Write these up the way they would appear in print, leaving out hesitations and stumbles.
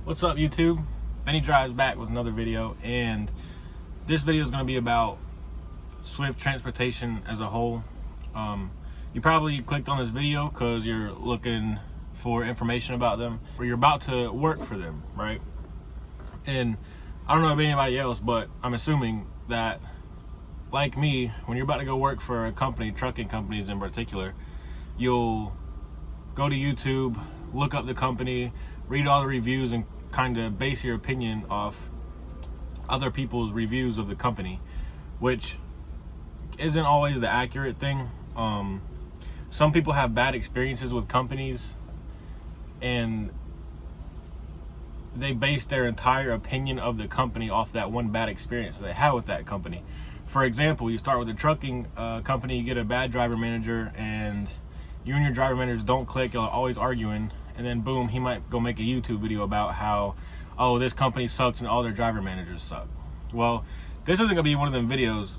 What's up, YouTube? Benny Drives back with another video, and this video is going to be about Swift transportation as a whole. You probably clicked on this video because you're looking for information about them, or you're about to work for them, right? And I don't know about anybody else, but I'm assuming that, like me, when you're about to go work for a company, trucking companies in particular, you'll go to YouTube, look up the company, read all the reviews, and kind of base your opinion off other people's reviews of the company, which isn't always the accurate thing. Some people have bad experiences with companies, and they base their entire opinion of the company off that one bad experience they had with that company. For example, you start with a trucking company, you get a bad driver manager, and you and your driver managers don't click, you're always arguing, and then boom, he might go make a YouTube video about how, oh, this company sucks and all their driver managers suck. Well, this isn't gonna be one of them videos.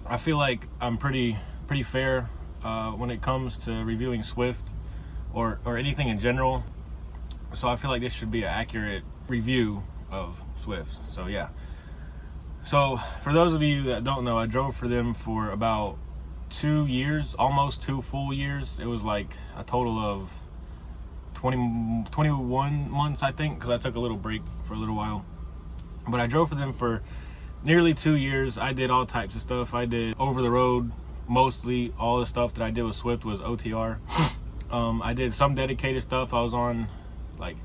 I feel like I'm pretty fair when it comes to reviewing Swift or anything in general. So I feel like this should be an accurate review of Swift. So yeah. So for those of you that don't know, I drove for them for about 2 years, almost 2 full years. It was like a total of 21 months, I think, because I took a little break for a little while. But I drove for them for nearly 2 years. I did all types of stuff. I did over the road. Mostly all the stuff that I did with Swift was OTR. I did some dedicated stuff. I was on like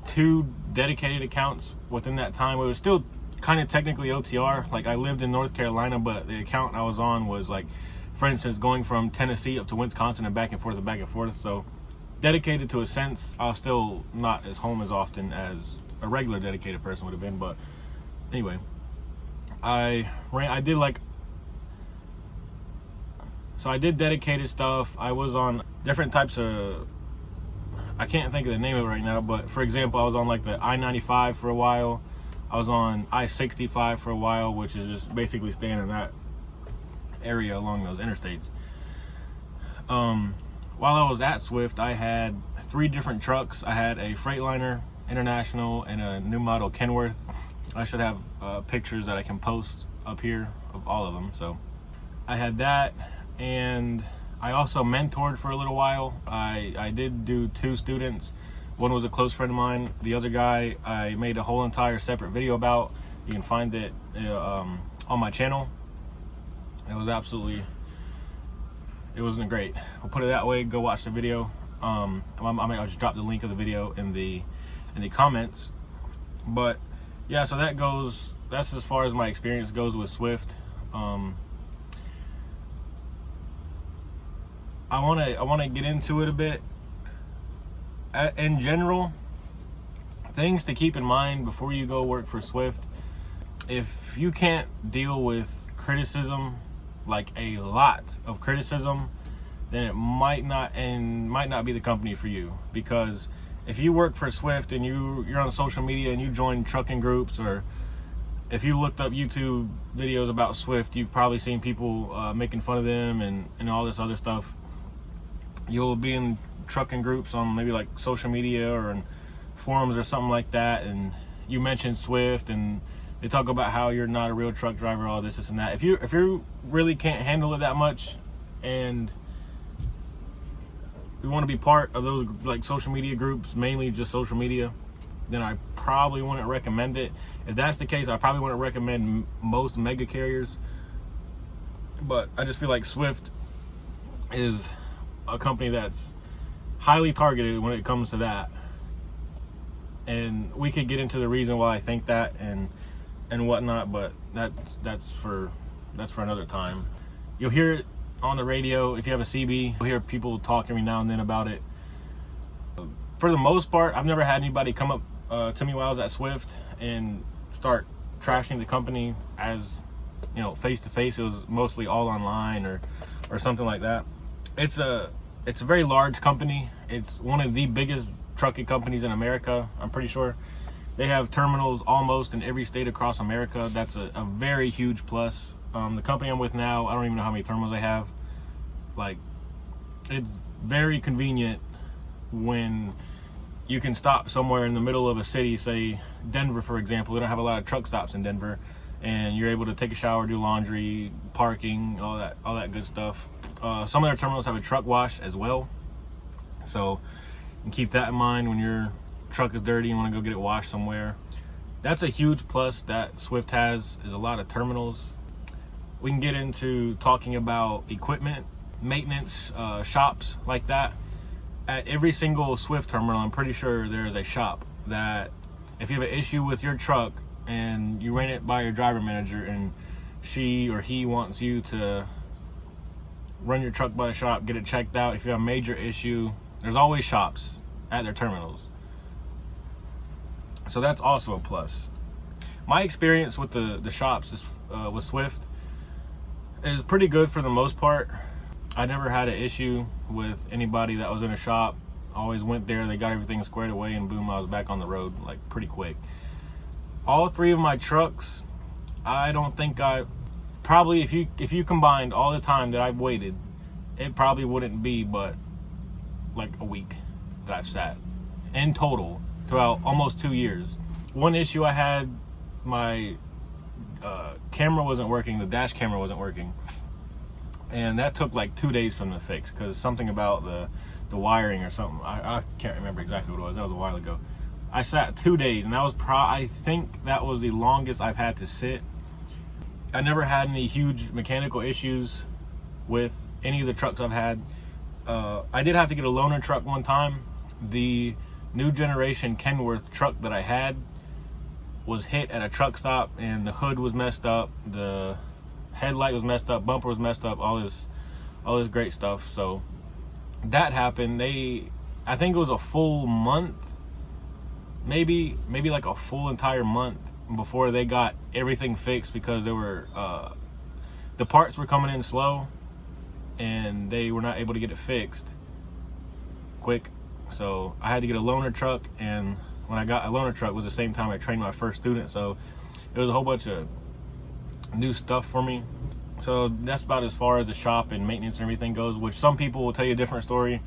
2 dedicated accounts within that time. It was still kind of technically OTR. Like, I lived in North Carolina, but the account I was on was, like, for instance, going from Tennessee up to Wisconsin and back and forth and back and forth. So dedicated to a sense. I was still not as home as often as a regular dedicated person would have been. But anyway, I did dedicated stuff. I was on different types of, I can't think of the name of it right now, but for example, I was on like the I-95 for a while. I was on I-65 for a while, which is just basically staying in that area along those interstates. While I was at Swift, I had 3 different trucks. I had a Freightliner International and a new model Kenworth. I should have pictures that I can post up here of all of them. So I had that, and I also mentored for a little while. I did do 2 students. One was a close friend of mine. The other guy, I made a whole entire separate video about. You can find it on my channel. It wasn't great. We'll put it that way. Go watch the video. I'll just drop the link of the video in the comments. But yeah, so that's as far as my experience goes with Swift. I want to get into it a bit. In general, things to keep in mind before you go work for Swift. If you can't deal with criticism, like a lot of criticism, then it might not be the company for you. Because if you work for Swift and you're on social media and you join trucking groups, or if you looked up YouTube videos about Swift, you've probably seen people making fun of them and all this other stuff. You'll be in trucking groups on maybe like social media or in forums or something like that, and you mention Swift and they talk about how you're not a real truck driver, all this and that. If you really can't handle it that much and you want to be part of those like social media groups, mainly just social media, then I probably wouldn't recommend it. If that's the case, I probably wouldn't recommend most mega carriers. But I just feel like Swift is a company that's highly targeted when it comes to that, and we could get into the reason why I think that and whatnot, but that's for another time. You'll hear it on the radio. If you have a CB, you'll hear people talk every now and then about it. For the most part, I've never had anybody come up to me while I was at Swift and start trashing the company, as you know, face to face. It was mostly all online or something like that. It's a very large company. It's one of the biggest trucking companies in America, I'm pretty sure. They have terminals almost in every state across America. That's a very huge plus. The company I'm with now, I don't even know how many terminals they have. Like, it's very convenient when you can stop somewhere in the middle of a city, say Denver, for example. They don't have a lot of truck stops in Denver, and you're able to take a shower, do laundry, parking, all that good stuff. Some of their terminals have a truck wash as well, so you can keep that in mind when your truck is dirty and want to go get it washed somewhere. That's a huge plus that Swift has, is a lot of terminals. We can get into talking about equipment, maintenance, shops like that. At every single Swift terminal, I'm pretty sure there is a shop that if you have an issue with your truck and you ran it by your driver manager and she or he wants you to run your truck by the shop, get it checked out. If you have a major issue, there's always shops at their terminals. So that's also a plus. My experience with the shops is, with Swift is pretty good for the most part. I never had an issue with anybody that was in a shop. I always went there, they got everything squared away, and boom, I was back on the road like pretty quick. All three of my trucks, I don't think probably if you combined all the time that I've waited, it probably wouldn't be but like a week that I've sat in total throughout almost 2 years. One issue I had, my camera wasn't working, the dash camera wasn't working. And that took like 2 days from the fix because something about the wiring or something. I can't remember exactly what it was. That was a while ago. I sat 2 days, and that was I think that was the longest I've had to sit. I never had any huge mechanical issues with any of the trucks I've had. I did have to get a loaner truck one time. The new generation Kenworth truck that I had was hit at a truck stop, and the hood was messed up, the headlight was messed up, bumper was messed up, all this great stuff. So that happened. I think it was a full month, maybe like a full entire month before they got everything fixed, because the parts were coming in slow and they were not able to get it fixed quick. So I had to get a loaner truck, and when I got a loaner truck was the same time I trained my first student, so it was a whole bunch of new stuff for me. So that's about as far as the shop and maintenance and everything goes, which some people will tell you a different story.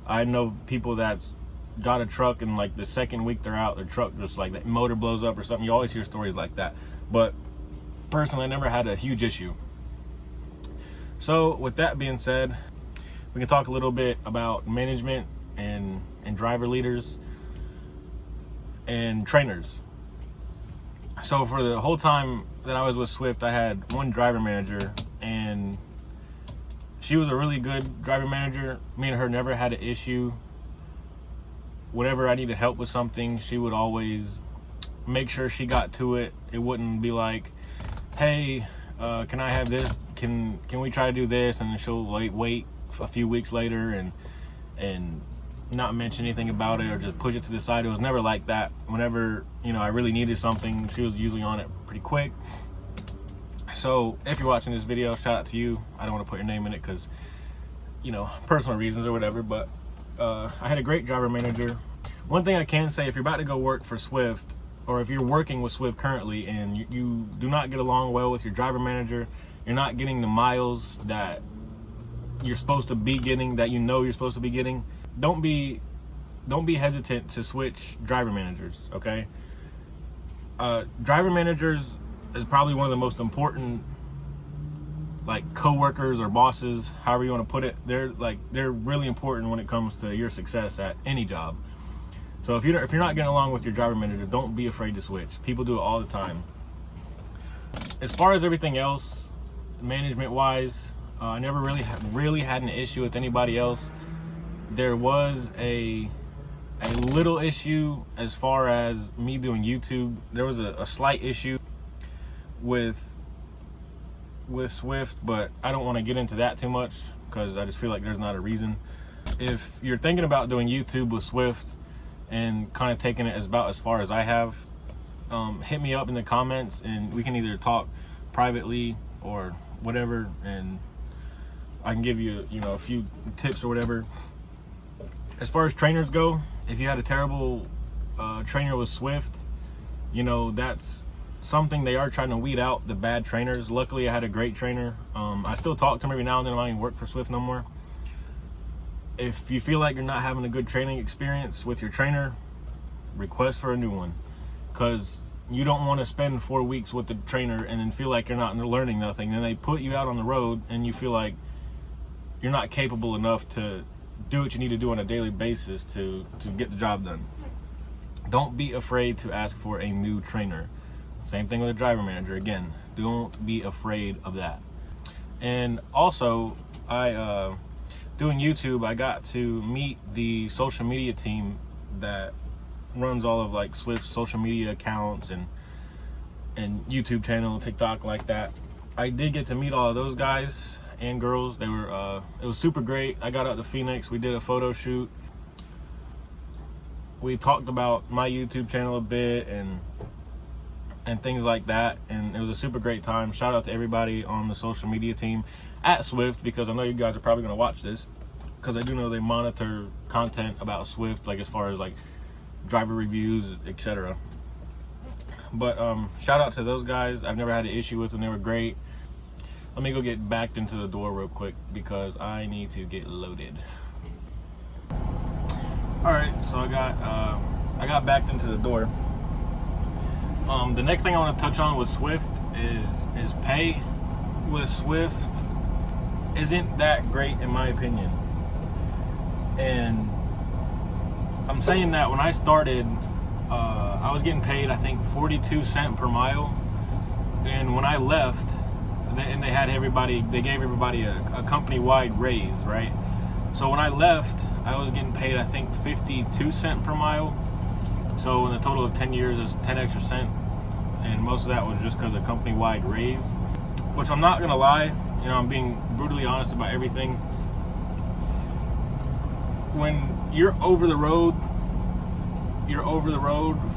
I know people that's got a truck and like the second week they're out, their truck just like the motor blows up or something. You always hear stories like that, but personally I never had a huge issue. So with that being said, we can talk a little bit about management and driver leaders and trainers. So for the whole time that I was with Swift, I had one driver manager, and she was a really good driver manager. Me and her never had an issue. Whenever I needed help with something, she would always make sure she got to it. It wouldn't be like, hey, can I have this? Can we try to do this? And then she'll wait a few weeks later and not mention anything about it or just push it to the side. It was never like that. Whenever, I really needed something, she was usually on it pretty quick. So if you're watching this video, shout out to you. I don't want to put your name in it because, personal reasons or whatever, but I had a great driver manager. One thing I can say, if you're about to go work for Swift, or if you're working with Swift currently and you do not get along well with your driver manager, you're not getting the miles that you're supposed to be getting, that you're supposed to be getting, don't be hesitant to switch driver managers, okay? Driver managers is probably one of the most important, like, co-workers or bosses, however you want to put it. They're really important when it comes to your success at any job. So if you're not getting along with your driver manager, don't be afraid to switch. People do it all the time. As far as everything else, management wise, I never really had an issue with anybody else. There was a little issue as far as me doing YouTube. There was a slight issue with Swift, but I don't want to get into that too much because I just feel like there's not a reason. If you're thinking about doing YouTube with Swift and kind of taking it about as far as I have, hit me up in the comments and we can either talk privately or whatever, and I can give you a few tips or whatever. As far as trainers go, if you had a terrible trainer with Swift, that's something they are trying to weed out, the bad trainers. Luckily I had a great trainer. I still talk to him every now and then. I don't even work for Swift no more. If you feel like you're not having a good training experience with your trainer, request for a new one, because you don't want to spend 4 weeks with the trainer and then feel like you're not learning nothing. Then they put you out on the road and you feel like you're not capable enough to do what you need to do on a daily basis to get the job done. Don't be afraid to ask for a new trainer. Same thing with a driver manager. Again, don't be afraid of that. And also, doing YouTube, I got to meet the social media team that runs all of like Swift's social media accounts and YouTube channel, TikTok, like that. I did get to meet all of those guys and girls. They were it was super great. I got out to Phoenix, we did a photo shoot, we talked about my YouTube channel a bit and things like that, and it was a super great time. Shout out to everybody on the social media team at Swift, because I know you guys are probably going to watch this, because I do know they monitor content about Swift, like as far as like driver reviews, etc. But shout out to those guys. I've never had an issue with them. They were great. Let me go get backed into the door real quick because I need to get loaded. All right, so I got backed into the door. The next thing I want to touch on with Swift is pay. With Swift isn't that great in my opinion, and I'm saying that when I started, I was getting paid, I think, 42 cents per mile. And when I left, and they gave everybody a company-wide raise, right? So when I left, I was getting paid, I think, 52 cents per mile. So in a total of 10 years, it's 10 extra cents. And most of that was just because of company-wide raise. Which, I'm not gonna lie, you know, I'm being brutally honest about everything. When you're over the road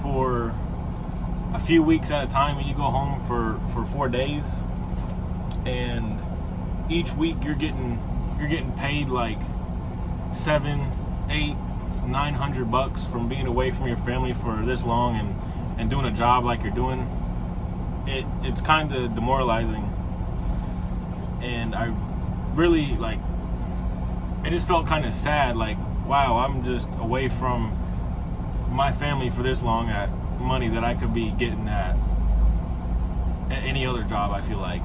for a few weeks at a time, and you go home for 4 days, and each week you're getting paid like $700, $800, $900 from being away from your family for this long and doing a job like you're doing. It's kind of demoralizing, and I really it just felt kind of sad, like, wow, I'm just away from my family for this long at money that I could be getting at any other job. I feel like,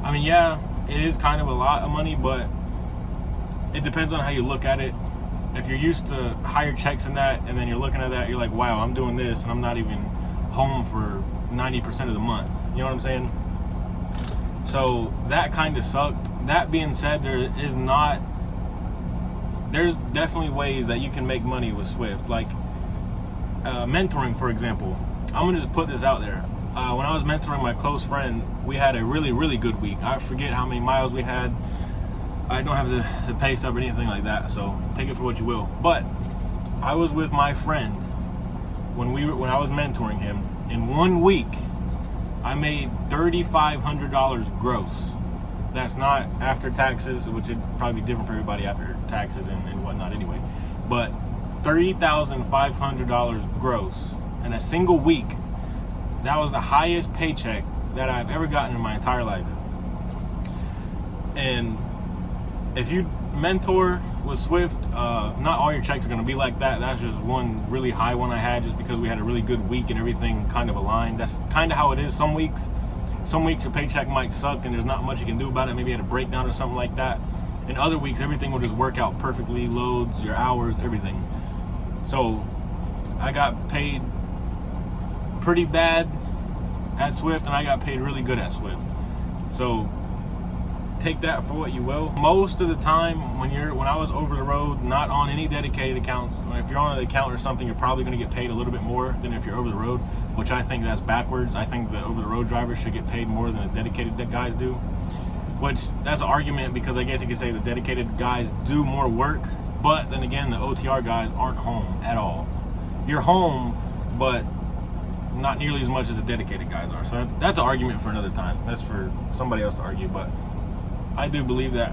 I mean, yeah, it is kind of a lot of money, but it depends on how you look at it. If you're used to higher checks than that, and then you're looking at that, you're like, wow, I'm doing this and I'm not even home for 90% of the month. You know what I'm saying? So that kind of sucked. That being said, there's definitely ways that you can make money with Swift. Like mentoring, for example. I'm gonna just put this out there. When I was mentoring my close friend, we had a really, really good week. I forget how many miles we had. I don't have the pay stub or anything like that, so take it for what you will. But I was with my friend when I was mentoring him. In 1 week, I made $3,500 gross. That's not after taxes, which would probably be different for everybody after taxes and whatnot anyway. But $3,500 gross in a single week. That was the highest paycheck that I've ever gotten in my entire life. And if you mentor with Swift, not all your checks are going to be like that. That's just one really high one I had, just because we had a really good week and everything kind of aligned. That's kind of how it is some weeks. Some weeks your paycheck might suck and there's not much you can do about it. Maybe you had a breakdown or something like that. In other weeks, everything will just work out perfectly. Loads, your hours, everything. So I got paid pretty bad at Swift, and I got paid really good at Swift. So take that for what you will. Most of the time when I was over the road, not on any dedicated accounts, if you're on an account or something, you're probably going to get paid a little bit more than if you're over the road, which I think that's backwards. I think the over the road drivers should get paid more than the dedicated guys do, which that's an argument, because I guess you could say the dedicated guys do more work, but then again, the OTR guys aren't home at all. You're home, but not nearly as much as the dedicated guys are. So that's an argument for another time. That's for somebody else to argue. But I do believe that,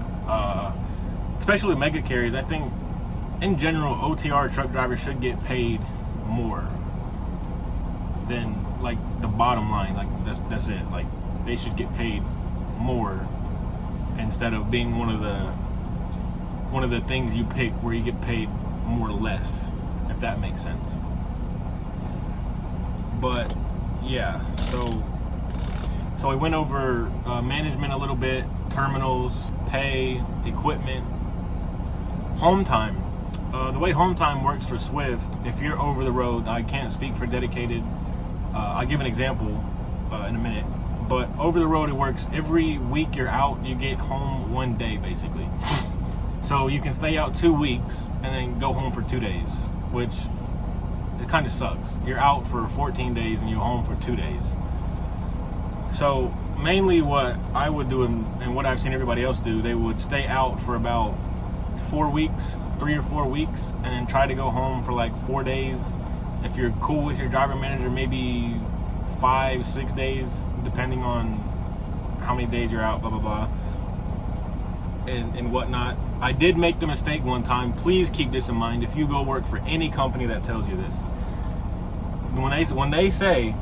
especially with mega carriers, I think in general, OTR truck drivers should get paid more than like the bottom line. Like that's it. Like they should get paid more instead of being one of the things you pick where you get paid more or less, if that makes sense. But yeah, so we went over management a little bit, terminals, pay, equipment, home time. The way home time works for Swift, if you're over the road, I can't speak for dedicated. I'll give an example in a minute. But over the road, it works every week you're out, you get home 1 day basically. So you can stay out 2 weeks and then go home for 2 days, which it kind of sucks. You're out for 14 days and you're home for 2 days. So mainly what I would do and what I've seen everybody else do, they would stay out for about 4 weeks, 3 or 4 weeks, and then try to go home for like 4 days. If you're cool with your driver manager, maybe 5, 6 days, depending on how many days you're out, blah, blah, blah, and whatnot. I did make the mistake one time. Please keep this in mind if you go work for any company that tells you this. When they say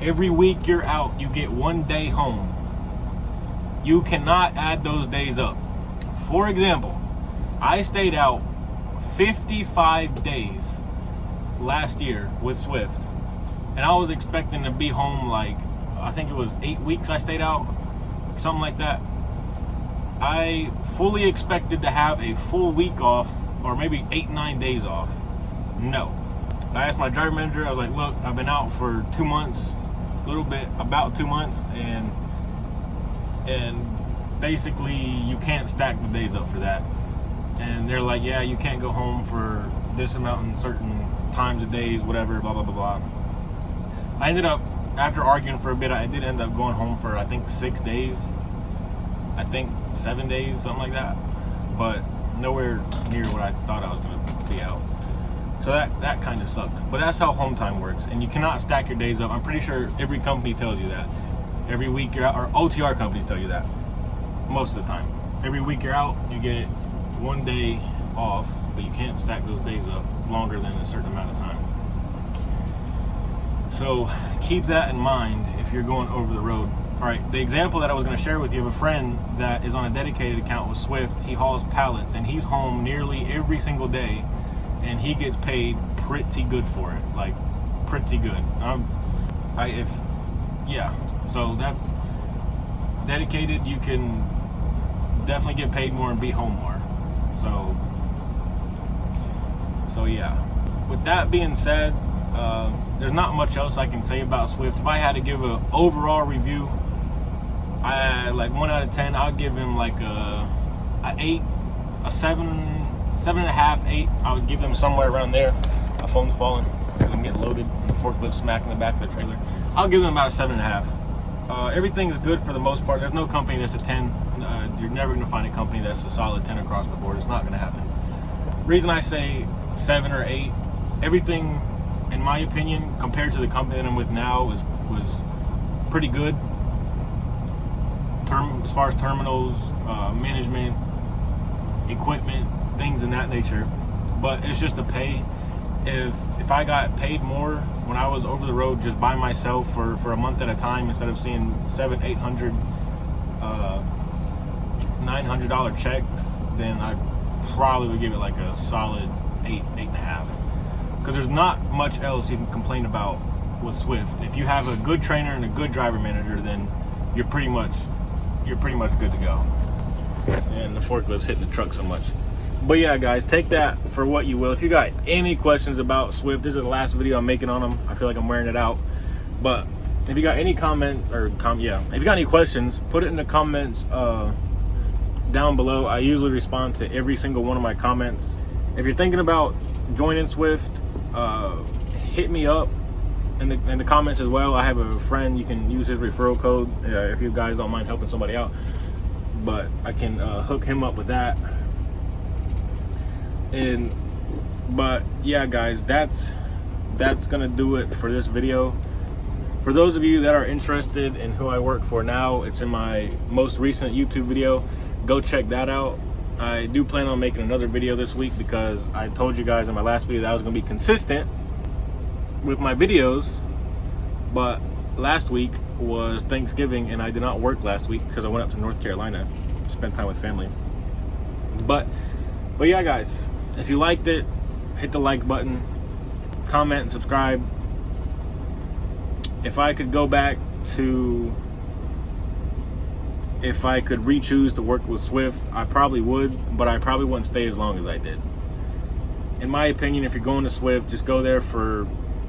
every week you're out, you get 1 day home, you cannot add those days up. For example, I stayed out 55 days last year with Swift, and I was expecting to be home like, I think it was 8 weeks I stayed out, something like that. I fully expected to have a full week off, or maybe 8-9 days off. No. I asked my driver manager, I was like, look, I've been out for 2 months, a little bit, about 2 months, and basically you can't stack the days up for that. And they're like, yeah, you can't go home for this amount in certain times of days, whatever, blah, blah, blah, blah. I ended up, after arguing for a bit, I did end up going home for, I think, 6 days. I think 7 days, something like that. But nowhere near what I thought I was going to be out. So that kind of sucked. But that's how home time works. And you cannot stack your days up. I'm pretty sure every company tells you that. Every week you're out, or OTR companies tell you that. Most of the time. Every week you're out, you get 1 day off, but you can't stack those days up longer than a certain amount of time. So keep that in mind if you're going over the road. All right, the example that I was going to share with you of a friend that is on a dedicated account with Swift, he hauls pallets and he's home nearly every single day, and he gets paid pretty good for it, like pretty good. So that's dedicated. You can definitely get paid more and be home more. So yeah. With that being said, there's not much else I can say about Swift. If I had to give an overall review, like 1 out of 10, I'll give him like a 8, a 7.5, 8. I would give him somewhere around there. My phone's falling. It can get loaded and the forklift smacking the back of the trailer. I'll give him about a 7.5. Everything's good for the most part. There's no company that's a 10. You're never going to find a company that's a solid 10 across the board. It's not going to happen. Reason I say 7 or 8, everything, in my opinion, compared to the company that I'm with now, was pretty good. As far as terminals, management, equipment, things in that nature. But it's just the pay. If I got paid more when I was over the road just by myself for a month at a time, instead of seeing $700, $800, $900 checks, then I probably would give it like a solid 8, 8.5. Because there's not much else you can complain about with Swift. If you have a good trainer and a good driver manager, then you're pretty much good to go. And the forklift's hitting the truck so much. But yeah, guys, take that for what you will. If you got any questions about Swift, this is the last video I'm making on them. I feel like I'm wearing it out. But if you got any if you got any questions, put it in the comments down below. I usually respond to every single one of my comments. If you're thinking about joining Swift, hit me up in the comments as well. I have a friend, you can use his referral code if you guys don't mind helping somebody out. But I can hook him up with that. But yeah, guys, that's gonna do it for this video. For those of you that are interested in who I work for now, it's in my most recent YouTube video. Go check that out. I do plan on making another video this week because I told you guys in my last video that I was gonna be consistent with my videos, but last week was Thanksgiving and I did not work last week because I went up to North Carolina to spend time with family. But yeah, guys, if you liked it, hit the like button, comment and subscribe. if I could go back to, if I could re-choose to work with Swift, I probably would, but I probably wouldn't stay as long as I did. In my opinion, if you're going to Swift, just go there for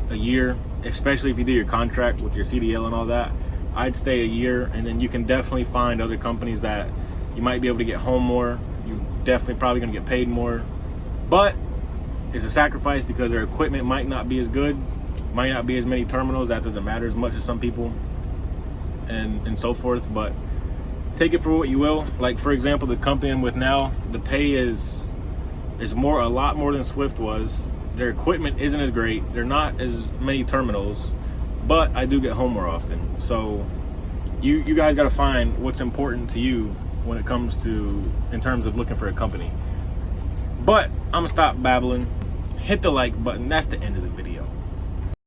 a year, especially if you do your contract with your CDL and all that. I'd stay a year, and then you can definitely find other companies that you might be able to get home more. You're definitely probably going to get paid more, but it's a sacrifice because their equipment might not be as good, might not be as many terminals. That doesn't matter as much as some people, and so forth. But take it for what you will. Like, for example, the company I'm with now, the pay is a lot more than Swift was. Their equipment isn't as great. They're not as many terminals, but I do get home more often. So you guys got to find what's important to you when it comes to, in terms of looking for a company. But I'm gonna stop babbling. Hit the like button. That's the end of the video.